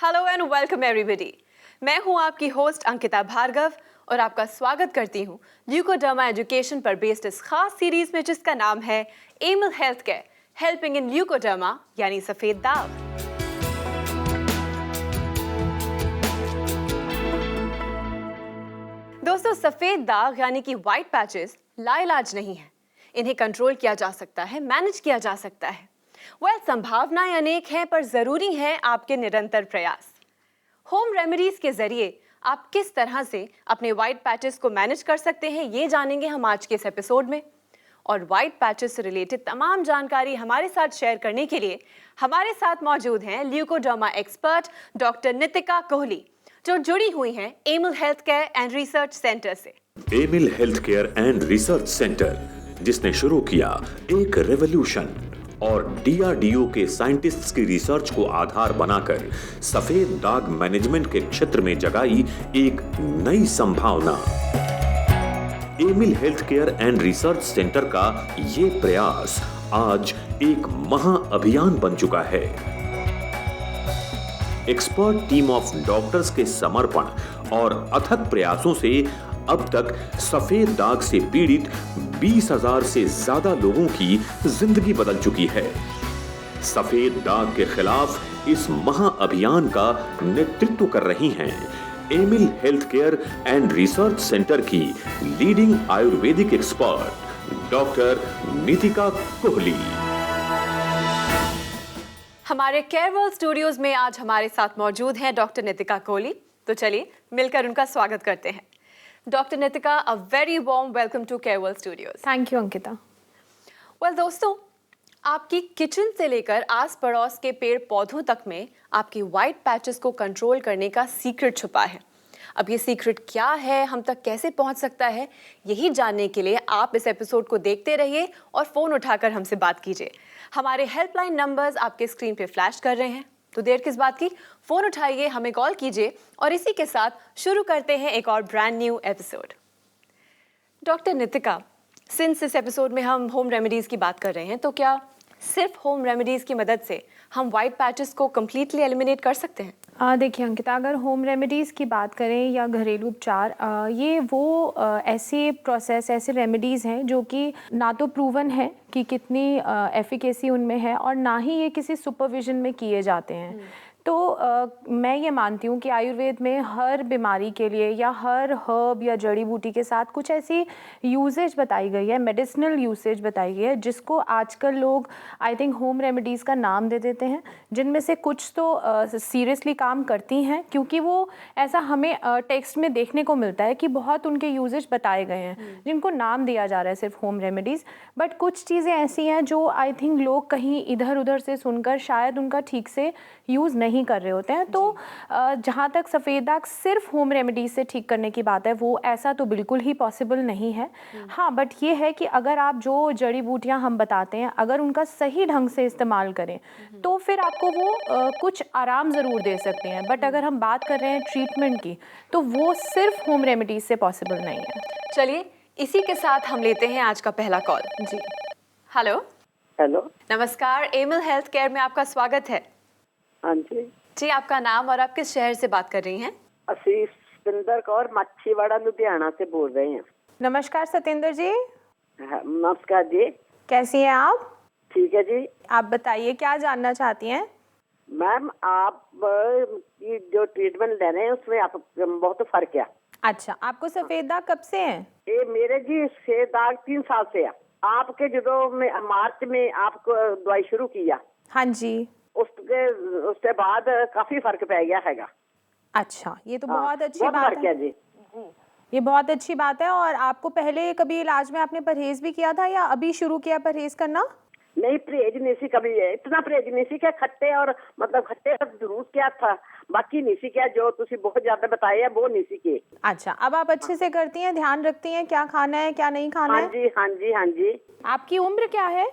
Hello and welcome everybody. मैं हूं आपकी होस्ट अंकिता भार्गव और आपका स्वागत करती हूं ल्यूकोडर्मा एजुकेशन पर बेस्ड इस खास सीरीज में जिसका नाम है Aimil health care helping in leucoderma यानी सफेद दाग। दोस्तों, सफेद दाग यानी कि व्हाइट पैचेस लाइलाज नहीं है। इन्हें कंट्रोल किया जा सकता है, मैनेज किया जा सकता है। संभावनाएं अनेक हैं, पर जरूरी है आपके निरंतर प्रयास। होम रेमेडीज के जरिए आप किस तरह से अपने व्हाइट पैचेस को मैनेज कर सकते हैं, ये जानेंगे हम आज के इस एपिसोड में। और व्हाइट पैचेस से रिलेटेड तमाम जानकारी हमारे साथ शेयर करने के लिए हमारे साथ मौजूद हैं leucoderma expert doctor Nitika Kohli, जो जुड़ी हुई हैं Amil health care and research centre से। Amil health care and research centre, जिसने शुरू किया एक रेवोल्यूशन और डीआरडीओ के साइंटिस्ट्स की रिसर्च को आधार बनाकर सफेद दाग मैनेजमेंट के क्षेत्र में जगाई एक नई संभावना। Aimil health care and research centre का ये प्रयास आज एक महाअभियान बन चुका है। एक्सपर्ट टीम ऑफ डॉक्टर्स के समर्पण और अथक प्रयासों से अब तक सफेद दाग से पीड़ित 20,000 से ज्यादा लोगों की जिंदगी बदल चुकी है। सफेद दाग के खिलाफ इस महाअभियान का नेतृत्व कर रही हैं Amil health care and research centre की leading ayurvedic expert doctor Nitika Kohli. हमारे केयर वर्ल्ड स्टूडियोज में आज हमारे साथ मौजूद हैं डॉक्टर नितिका कोहली। तो चलिए मिलकर उनका स्वागत करते हैं। Doctor Nitika, a very warm welcome to Care World Studios. Thank you Ankita. दोस्तों, आपकी किचन से लेकर आस पड़ोस के पेड़ पौधों तक में आपकी व्हाइट पैचेस को कंट्रोल करने का सीक्रेट छुपा है। अब ये सीक्रेट क्या है, हम तक कैसे पहुंच सकता है, यही जानने के लिए आप इस एपिसोड को देखते रहिए और फ़ोन उठाकर हमसे बात कीजिए। हमारे हेल्पलाइन नंबर्स आपके स्क्रीन पे फ्लैश कर रहे हैं, तो देर किस बात की, फ़ोन उठाइए, हमें कॉल कीजिए और इसी के साथ शुरू करते हैं एक और brand new episode. Doctor Nitika, since इस एपिसोड में हम होम रेमेडीज़ की बात कर रहे हैं, तो क्या सिर्फ होम रेमेडीज़ की मदद से हम व्हाइट पैचेस को कम्प्लीटली एलिमिनेट कर सकते हैं? देखिए अंकिता, अगर होम रेमेडीज़ की बात करें या घरेलू उपचार, ये वो ऐसे प्रोसेस, ऐसे रेमेडीज़ हैं जो कि ना तो प्रूवन है कि कितनी एफिकेसी उनमें है और ना ही ये किसी सुपरविजन में किए जाते हैं। तो मैं ये मानती हूँ कि आयुर्वेद में हर बीमारी के लिए या हर हर्ब या जड़ी बूटी के साथ कुछ ऐसी यूसेज बताई गई है, मेडिसिनल यूसेज बताई गई है, जिसको आजकल लोग आई थिंक होम रेमेडीज़ का नाम दे देते हैं, जिनमें से कुछ तो सीरियसली काम करती हैं क्योंकि वो ऐसा हमें टेक्स्ट में देखने को मिलता है कि बहुत उनके यूसेज बताए गए हैं जिनको नाम दिया जा रहा है सिर्फ होम रेमेडीज़। बट कुछ चीज़ें ऐसी हैं जो आई थिंक लोग कहीं इधर उधर से सुनकर शायद उनका ठीक से यूज़ नहीं कर रहे होते हैं। तो जहाँ तक सफ़ेद दाग सिर्फ होम रेमेडीज से ठीक करने की बात है, वो ऐसा तो बिल्कुल ही पॉसिबल नहीं है। हाँ, बट ये है कि अगर आप जो जड़ी बूटियाँ हम बताते हैं, अगर उनका सही ढंग से इस्तेमाल करें तो फिर आपको वो कुछ आराम ज़रूर दे सकते हैं। बट अगर हम बात कर रहे हैं ट्रीटमेंट की, तो वो सिर्फ होम रेमेडीज से पॉसिबल नहीं है। चलिए इसी के साथ हम लेते हैं आज का पहला कॉल। जी, हेलो। हेलो, नमस्कार, एमिल हेल्थ केयर में आपका स्वागत है। हाँ जी। जी, आपका नाम और आप किस शहर से बात कर रही हैं? ਅਸੀਂ सतिंदर कौर मच्छीवाड़ा लुधियाना से बोल रहे हैं। नमस्कार सतेंद्र जी। नमस्कार जी। कैसी हैं आप? ठीक है जी। आप बताइए क्या जानना चाहती हैं? मैम, आप की जो ट्रीटमेंट ले रहे हैं उसमें आप बहुत फर्क है। अच्छा, आपको सफ़ेद दाग कब से हैं? ये मेरे जी से दाग 3 साल से है। आपके जो मार्च में आपको दवाई शुरू किया, हाँ जी। उसके बाद काफी फर्क पै गया हैगा। अच्छा, ये तो बहुत अच्छी बहुत बात फर्क है जी। ये बहुत अच्छी बात है। और आपको पहले कभी इलाज में आपने परहेज भी किया था या अभी शुरू किया परहेज करना? नहीं, परहेज नहीं सी कभी, इतना परहेज नहीं सी क्या, खट्टे और मतलब खट्टे जरूर क्या था, बाकी नहीं सी क्या जो तुसी बहुत ज्यादा बताए है वो नहीं सी के। अच्छा, अब आप अच्छे से करती हैं, ध्यान रखती हैं क्या खाना है क्या नहीं खाना है? हाँ जी, हाँ जी, हाँ जी। आपकी उम्र क्या है?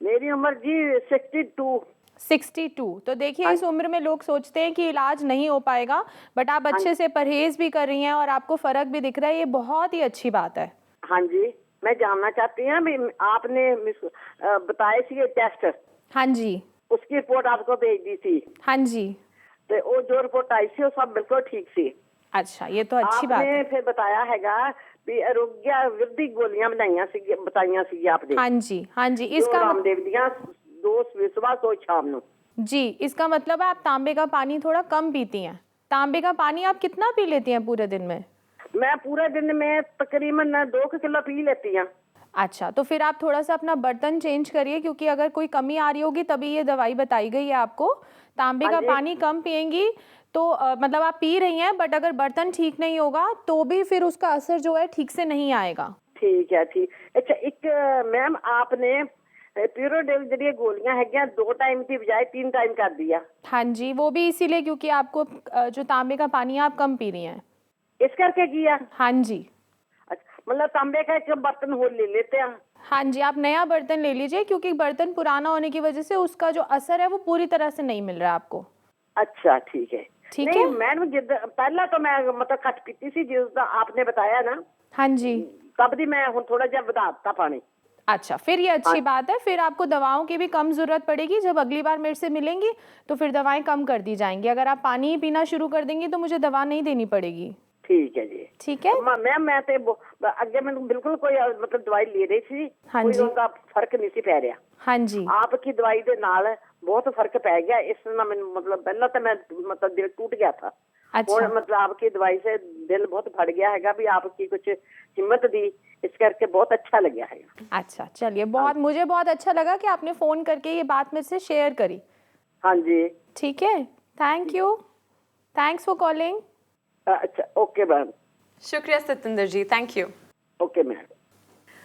मेरी उम्र जी 62। 62। तो देखिए, इस उम्र में लोग सोचते हैं कि इलाज नहीं हो पाएगा, बट आप अच्छे से परहेज भी कर रही हैं और आपको फर्क भी दिख रहा है, ये बहुत ही अच्छी बात है। हाँ जी, मैं जानना चाहती हूँ, आपने बताए थे टेस्ट, हाँ जी, उसकी रिपोर्ट आपको भेज दी थी। हाँ जी। ਤੇ ਉਹ ਜੋ ਰਿਪੋर्ट आई सी ਉਹ ਸਭ ਬਿਲਕੁਲ ਠੀਕ ਸੀ। अच्छा, ये तो अच्छी बात आपने है। फिर बताया हैगा भी आरोग्य वृद्धि गोलियां बताइयां सी आपने। हाँ जी, हाँ जी, जो इसका रामदेव दियां 2 सुबह 2 शाम ਨੂੰ। जी, इसका मतलब है आप तांबे का पानी थोड़ा कम पीती हैं। तांबे का पानी आप कितना पी लेती हैं पूरे दिन में? मैं पूरे दिन में तकरीबन 2 किलो पी लेती हूँ। अच्छा, तो फिर आप थोड़ा सा अपना बर्तन चेंज करिए, क्योंकि अगर कोई कमी आ रही होगी तभी ये दवाई बताई गई है आपको। तांबे हाँ का जी। पानी कम पिएंगी तो मतलब आप पी रही हैं, बट अगर बर्तन ठीक नहीं होगा तो भी फिर उसका असर जो है ठीक से नहीं आएगा। ठीक है, ठीक। अच्छा, एक मैम आपने प्यूरोडेल ਜਿਹੜੀ ਗੋਲੀਆਂ ਹੈਗੀਆਂ 2 टाइम की बजाय 3 टाइम कर दिया। हाँ जी, वो भी इसीलिए क्योंकि आपको जो तांबे का पानी है आप कम पी रही हैं। इस करके किया। हाँ जी, अच्छा, मतलब तांबे का एक बर्तन और ले लेते हैं। हाँ जी, आप नया बर्तन ले लीजिए, क्योंकि बर्तन पुराना होने की वजह से उसका जो असर है वो पूरी तरह से नहीं मिल रहा है आपको। अच्छा, ठीक है। ठीक नहीं, है। मैडम जिद पहला तो मैं मतलब घट पीती सी जिसदा आपने बताया ना, हाँ जी। तब दी मैं हुन थोड़ा जिहा ਵਧਾ ਦਿੱਤਾ पानी। अच्छा, फिर ये अच्छी बात है। फिर आपको दवाओं की भी कम ज़रूरत पड़ेगी। जब अगली बार मेरे से मिलेंगी तो फिर दवाएं कम कर दी जाएंगी। अगर आप पानी ही पीना शुरू कर देंगी तो मुझे दवा नहीं देनी पड़ेगी। ठीक है जी। ठीक है। मैम मैं ते ਅੱਗੇ ਮੈਨੂੰ ਬਿਲਕੁਲ ਕੋਈ मतलब दवाई ले रही ਸੀ, हाँ कोई जी। ਉਹਦਾ ਫਰਕ ਨਹੀਂ ਸੀ ਪੈ ਰਿਹਾ। हाँ जी। आपकी दवाई ਦੇ ਨਾਲ बहुत फर्क पै गया। इस ਨਾਲ ਮੈਨੂੰ मतलब पहला तो मैं मतलब दिल टूट गया था। अच्छा। और मतलब आपकी दवाई से दिल बहुत भर गया हैगा भी आपकी कुछ हिम्मत दी, इस करके बहुत अच्छा लगा है। अच्छा, चलिए, मुझे बहुत अच्छा लगा कि आपने फ़ोन करके ये बात मेरे से शेयर करी। हाँ जी। ठीक है, thank you, thanks for calling. अच्छा, ओके मैम। शुक्रिया सतिंदर जी, थैंक यू। Okay ma'am.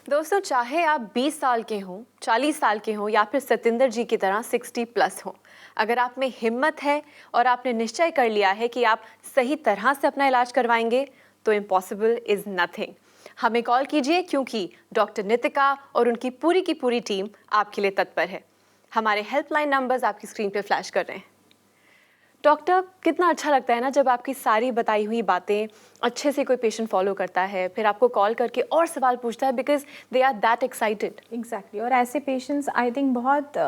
दोस्तों, चाहे आप 20 साल के हों, 40 साल के हों या फिर सतिंदर जी की तरह 60+ हों, अगर आप में हिम्मत है और आपने निश्चय कर लिया है कि आप सही तरह से अपना इलाज करवाएंगे तो इम्पॉसिबल इज़ नथिंग। हमें कॉल कीजिए, क्योंकि डॉक्टर नितिका और उनकी की पूरी टीम आपके लिए तत्पर है। हमारे हेल्पलाइन नंबर्स आपकी स्क्रीन पे फ्लैश कर रहे हैं। डॉक्टर, कितना अच्छा लगता है ना जब आपकी सारी बताई हुई बातें अच्छे से कोई पेशेंट फॉलो करता है, फिर आपको कॉल करके और सवाल पूछता है, because they are that excited. Exactly. और ऐसे पेशेंट्स आई थिंक बहुत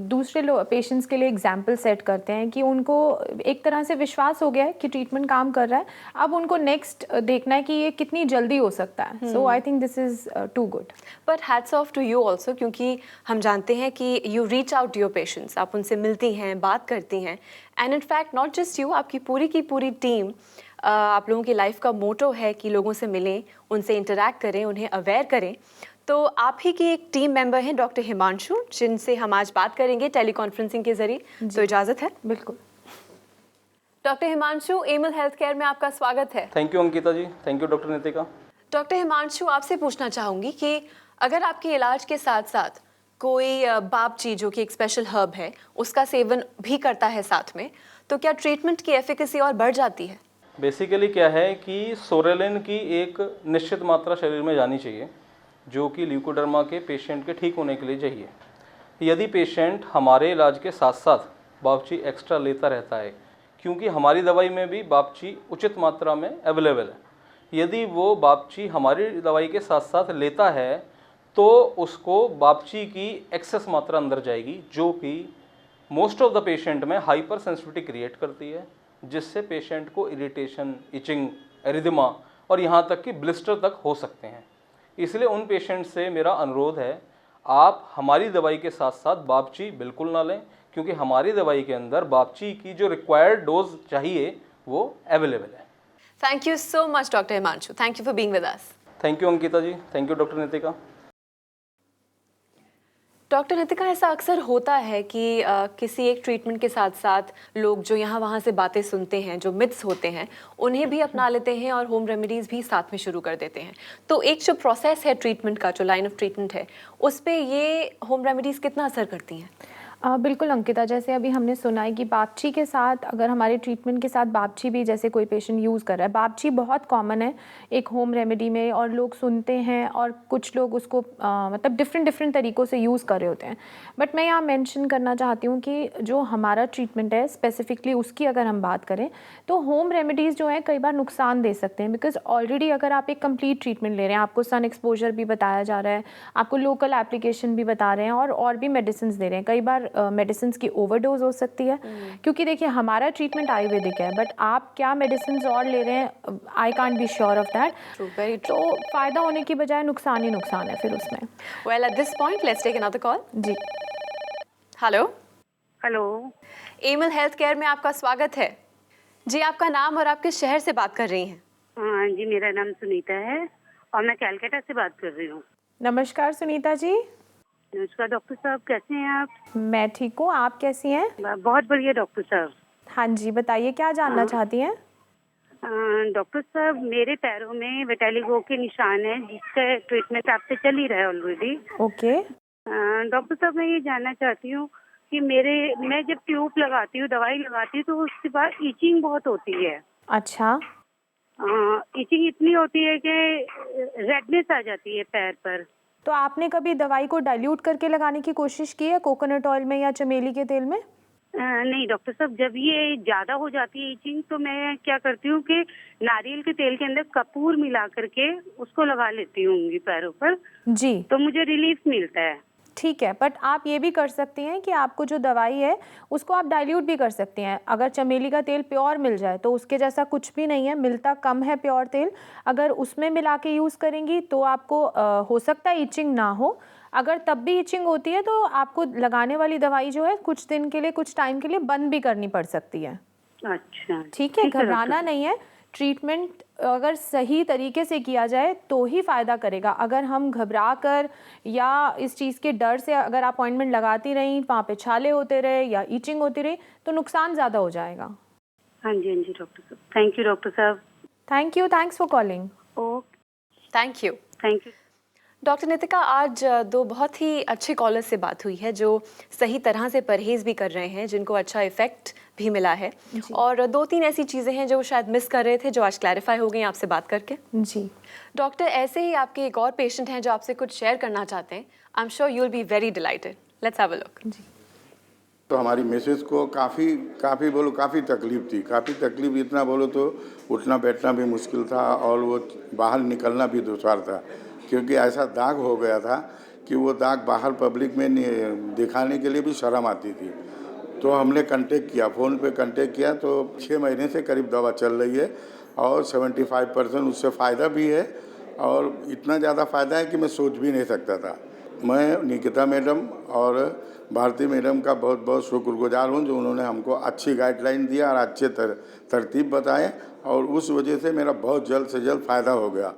दूसरे लोग पेशेंट्स के लिए एग्जाम्पल सेट करते हैं कि उनको एक तरह से विश्वास हो गया है कि ट्रीटमेंट काम कर रहा है। अब उनको नेक्स्ट देखना है कि ये कितनी जल्दी हो सकता है। So I think this is too good. But hats off to you also, क्योंकि हम जानते हैं कि you reach out to your patients, आप उनसे मिलती हैं, बात करती हैं, and in fact not just you, आपकी की पूरी टीम, आप लोगों की लाइफ का मोटो है कि लोगों से मिलें, उनसे इंटरैक्ट करें, उन्हें अवेयर करें। तो आप ही की एक टीम मेंबर हैं डॉक्टर हिमांशु, जिनसे हम आज बात करेंगे टेली कॉन्फ्रेंसिंग के जरिए। तो इजाज़त है। बिल्कुल। Doctor Himanshu, Aimil health care में आपका स्वागत है। Thank you Ankita ji, thank you doctor Nitika. Doctor Himanshu, आपसे पूछना चाहूँगी कि अगर आपके इलाज के साथ साथ कोई बापची, जो कि एक स्पेशल हर्ब है, उसका सेवन भी करता है साथ में, तो क्या ट्रीटमेंट की एफिकेसी और बढ़ जाती है? बेसिकली क्या है कि सोरेलिन की एक निश्चित मात्रा शरीर में जानी चाहिए, जो कि ल्यूकोडर्मा के पेशेंट के ठीक होने के लिए चाहिए। यदि पेशेंट हमारे इलाज के साथ साथ बापची एक्स्ट्रा लेता रहता है, क्योंकि हमारी दवाई में भी बापची उचित मात्रा में अवेलेबल है, यदि वो बापची हमारी दवाई के साथ साथ लेता है तो उसको बापची की एक्सेस मात्रा अंदर जाएगी, जो कि मोस्ट ऑफ द पेशेंट में हाइपर सेंसिटिविटी क्रिएट करती है, जिससे पेशेंट को इरिटेशन, इचिंग, एरिदमा और यहाँ तक कि ब्लिस्टर तक हो सकते हैं। इसलिए उन पेशेंट से मेरा अनुरोध है, आप हमारी दवाई के साथ साथ बापची बिल्कुल ना लें, क्योंकि हमारी दवाई के अंदर बापची की जो रिक्वायर्ड डोज चाहिए वो अवेलेबल है। Thank you so much doctor Himanshu, thank you for being with us. Thank you Ankita ji, thank you doctor Nitika. Doctor Nitika, ऐसा अक्सर होता है कि किसी एक ट्रीटमेंट के साथ साथ लोग जो यहाँ वहाँ से बातें सुनते हैं, जो मिथ्स होते हैं, उन्हें भी अपना लेते हैं और होम रेमेडीज़ भी साथ में शुरू कर देते हैं। तो एक जो प्रोसेस है ट्रीटमेंट का, जो लाइन ऑफ ट्रीटमेंट है, उस पर ये होम रेमेडीज़ कितना असर करती हैं? बिल्कुल अंकिता, जैसे अभी हमने सुना है कि बापची के साथ, अगर हमारे ट्रीटमेंट के साथ बापची भी जैसे कोई पेशेंट यूज़ कर रहा है, बापची बहुत कॉमन है एक होम रेमेडी में, और लोग सुनते हैं और कुछ लोग उसको मतलब डिफरेंट तरीक़ों से यूज़ कर रहे होते हैं। बट मैं यहाँ मेंशन करना चाहती हूँ कि जो हमारा ट्रीटमेंट है स्पेसिफिकली उसकी अगर हम बात करें तो होम रेमेडीज़ जो हैं कई बार नुकसान दे सकते हैं, बिकॉज ऑलरेडी अगर आप एक कंप्लीट ट्रीटमेंट ले रहे हैं, आपको सन एक्सपोजर भी बताया जा रहा है, आपको लोकल एप्लीकेशन भी बता रहे हैं और भी मेडिसिन दे रहे हैं। कई बार बार मेडिसिन की ओवरडोज हो सकती है, क्योंकि देखिए हमारा ट्रीटमेंट आयुर्वेदिक है, बट आप क्या मेडिसिन और ले रहे हैं, I can't be sure of that. Very तो फ़ायदा होने की बजाय नुकसान ही नुकसान है फिर उसमें। Well at this point let's take another call. जी, hello, hello, Aimil health care में आपका स्वागत है जी। आपका नाम और आप किस शहर से बात कर रही हैं? हाँ जी, मेरा नाम सुनीता है और मैं कैलकाटा से बात कर रही हूँ। नमस्कार सुनीता जी। नमस्कार डॉक्टर साहब, कैसे हैं आप? मैं ठीक हूँ, आप कैसी हैं? बहुत बढ़िया डॉक्टर साहब। हाँ जी, बताइए क्या जानना चाहती हैं? डॉक्टर साहब, मेरे पैरों में विटालिगो के निशान है, जिसका ट्रीटमेंट आपसे चल ही रहा है ऑलरेडी। ओके। डॉक्टर साहब, मैं ये जानना चाहती हूँ कि मैं जब ट्यूब लगाती हूँ, दवाई लगाती हूँ, तो उसके बाद ईचिंग बहुत होती है। अच्छा। ईचिंग इतनी होती है कि रेडनेस आ जाती है पैर पर। तो आपने कभी दवाई को डाइल्यूट करके लगाने की कोशिश की है कोकोनट ऑयल में या चमेली के तेल में? नहीं डॉक्टर साहब, जब ये ज्यादा हो जाती है ईचिंग, तो मैं क्या करती हूँ कि नारियल के तेल के अंदर कपूर मिला करके उसको लगा लेती हूँ पैरों पर, जी, तो मुझे रिलीफ मिलता है। ठीक है, बट आप ये भी कर सकती हैं कि आपको जो दवाई है उसको आप डाइल्यूट भी कर सकती हैं। अगर चमेली का तेल प्योर मिल जाए तो उसके जैसा कुछ भी नहीं है, मिलता कम है प्योर तेल। अगर उसमें मिला के यूज़ करेंगी तो आपको हो सकता है ईचिंग ना हो। अगर तब भी ईचिंग होती है तो आपको लगाने वाली दवाई जो है कुछ दिन के लिए, कुछ टाइम के लिए बंद भी करनी पड़ सकती है। अच्छा, ठीक है, घबराना नहीं है। ट्रीटमेंट अगर सही तरीके से किया जाए तो ही फ़ायदा करेगा। अगर हम घबरा कर या इस चीज़ के डर से अगर अपॉइंटमेंट लगाती रहीं, वहाँ पे छाले होते रहे या ईचिंग होती रही, तो नुकसान ज़्यादा हो जाएगा। हाँ जी डॉक्टर साहब, थैंक यू डॉक्टर साहब। Thank you, thanks for calling. Okay, thank you. Thank you. Doctor Nitika, आज दो बहुत ही अच्छे कॉलर्स से बात हुई है जो सही तरह से परहेज भी कर रहे हैं, जिनको अच्छा इफेक्ट भी मिला है, और दो तीन ऐसी चीज़ें हैं जो शायद मिस कर रहे थे, जो आज क्लैरिफाई हो गई आपसे बात करके। जी डॉक्टर, ऐसे ही आपके एक और पेशेंट हैं जो आपसे कुछ शेयर करना चाहते हैं। I am sure you will be very delighted. Let's have a look. जी। तो हमारी मिसेस को काफ़ी तकलीफ थी। काफ़ी तकलीफ, इतना बोलो तो उठना बैठना भी मुश्किल था और वो बाहर निकलना भी दुश्वार था, क्योंकि ऐसा दाग हो गया था कि वो दाग बाहर पब्लिक में दिखाने के लिए भी शर्म आती थी। तो हमने कांटेक्ट किया, फ़ोन पे कांटेक्ट किया, तो 6 महीने से करीब दवा चल रही है और 75% उससे फ़ायदा भी है, और इतना ज़्यादा फ़ायदा है कि मैं सोच भी नहीं सकता था। मैं निकिता मैडम और भारती मैडम का बहुत बहुत शुक्रगुजार हूँ, जो उन्होंने हमको अच्छी गाइडलाइन दिया और अच्छे तरतीब बताए, और उस वजह से मेरा बहुत जल्द से जल्द फ़ायदा हो गया।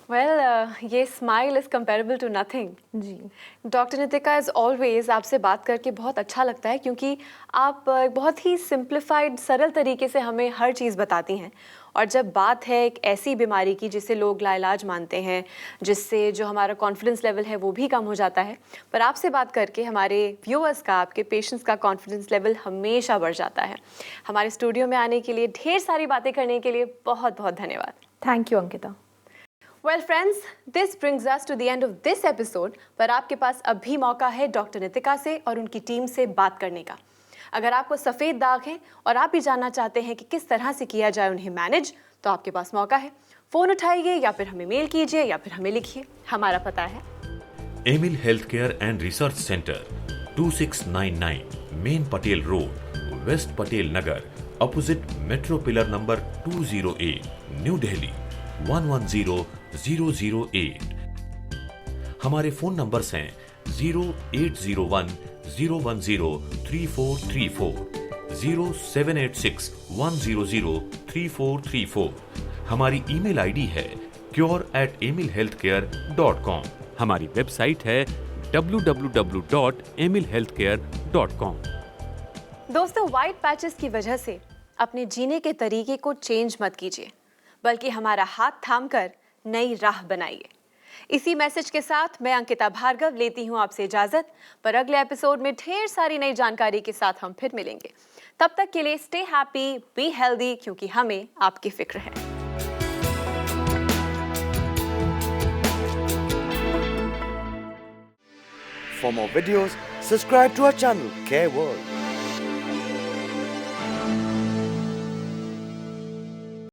वेल, ये smile is comparable to nothing. जी डॉक्टर नितिका, एज ऑलवेज आपसे बात करके बहुत अच्छा लगता है, क्योंकि आप बहुत ही सिंप्लीफाइड, सरल तरीके से हमें हर चीज़ बताती हैं। और जब बात है एक ऐसी बीमारी की जिसे लोग लाइलाज मानते हैं, जिससे जो हमारा कॉन्फिडेंस लेवल है वो भी कम हो जाता है, पर आपसे बात करके हमारे व्यूअर्स का, आपके पेशेंट्स का कॉन्फिडेंस लेवल हमेशा बढ़ जाता है। हमारे स्टूडियो में आने के लिए, ढेर सारी बातें करने के लिए बहुत बहुत धन्यवाद। Thank you Ankita. Well friends, this brings us to the end of this episode, पर आपके पास अब भी मौका है डॉक्टर नितिका से और उनकी टीम से बात करने का। अगर आपको सफ़ेद दाग है और आप भी जानना चाहते हैं कि किस तरह से किया जाए उन्हें मैनेज, तो आपके पास मौका है। फ़ोन उठाइए या फिर हमें मेल कीजिए या फिर हमें लिखिए। हमारा पता है Aimil health care and research centre, 2699 Main Patel Road, West Patel Nagar, opposite metro pillar number 208, New Delhi 110008। हमारे फोन नंबर्स हैं 0801-010-3434, 0786-100-3434। हमारी ईमेल आईडी है cure@emilhealthcare.com। हमारी वेबसाइट है www.emilhealthcare.com। दोस्तों, वाइट पैचेस की वजह से अपने जीने के तरीके को चेंज मत कीजिए, बल्कि हमारा हाथ थामकर नई राह बनाइए। इसी मैसेज के साथ मैं अंकिता भार्गव लेती हूँ आपसे इजाजत, पर अगले एपिसोड में ढेर सारी नई जानकारी के साथ हम फिर मिलेंगे। तब तक के लिए स्टे हैप्पी, बी हेल्दी, क्योंकि हमें आपकी फिक्र है। For more videos, subscribe to our channel, Care World.